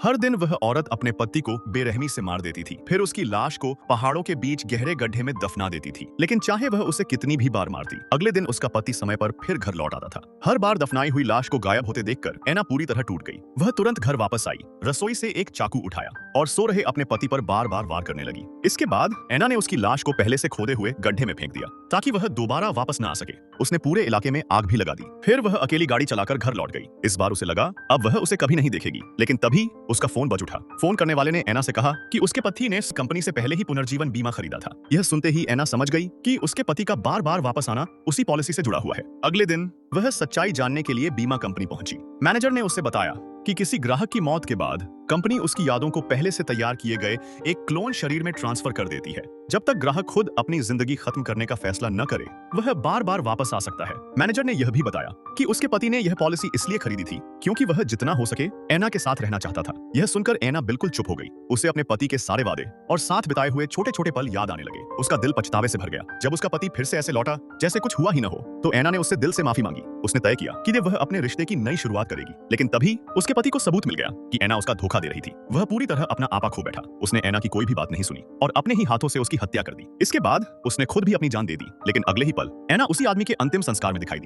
हर दिन वह औरत अपने पति को बेरहमी से मार देती थी, फिर उसकी लाश को पहाड़ों के बीच गहरे गड्ढे में दफना देती थी। लेकिन चाहे वह उसे कितनी भी बार मारती, अगले दिन उसका पति समय पर फिर घर लौट आता था। हर बार दफनाई हुई लाश को गायब होते देखकर एना पूरी तरह टूट गई। वह तुरंत घर वापस आई, रसोई से एक चाकू उठाया और सो रहे अपने पति पर बार बार वार करने लगी। इसके बाद एना ने उसकी लाश को पहले से खोदे हुए गड्ढे में फेंक दिया ताकि वह दोबारा वापस न आ सके। उसने पूरे इलाके में आग भी लगा दी। फिर वह अकेली गाड़ी चलाकर घर लौट गई। इस बार उसे लगा अब वह उसे कभी नहीं देखेगी, लेकिन तभी उसका फोन बज उठा। फोन करने वाले ने एना से कहा कि उसके पति ने कंपनी से पहले ही पुनर्जीवन बीमा खरीदा था। यह सुनते ही एना समझ गई कि उसके पति का बार बार वापस आना उसी पॉलिसी से जुड़ा हुआ है। अगले दिन वह सच्चाई जानने के लिए बीमा कंपनी पहुंची। मैनेजर ने उससे बताया कि किसी ग्राहक की मौत के बाद कंपनी उसकी यादों को पहले से तैयार किए गए एक क्लोन शरीर में ट्रांसफर कर देती है। जब तक ग्राहक खुद अपनी जिंदगी खत्म करने का फैसला न करे, वह बार बार वापस आ सकता है। मैनेजर ने यह भी बताया कि उसके पति ने यह पॉलिसी इसलिए खरीदी थी क्योंकि वह जितना हो सके एना के साथ रहना चाहता था। यह सुनकर एना बिल्कुल चुप हो गई। उसे अपने पति के सारे वादे और साथ बिताए हुए छोटे छोटे पल याद आने लगे। उसका दिल पछतावे से भर गया। जब उसका पति फिर से ऐसे लौटा जैसे कुछ हुआ ही न हो, तो एना ने उससे दिल से माफी मांगी। उसने तय किया कि वह अपने रिश्ते की नई शुरुआत करेगी। लेकिन तभी उसके पति को सबूत मिल गया कि एना उसका धोखा दे रही थी। वह पूरी तरह अपना आपा खो बैठा। उसने एना की कोई भी बात नहीं सुनी और अपने ही हाथों से उसकी हत्या कर दी। इसके बाद उसने खुद भी अपनी जान दे दी। लेकिन अगले ही पल एना उसी आदमी के अंतिम संस्कार में दिखाई दी।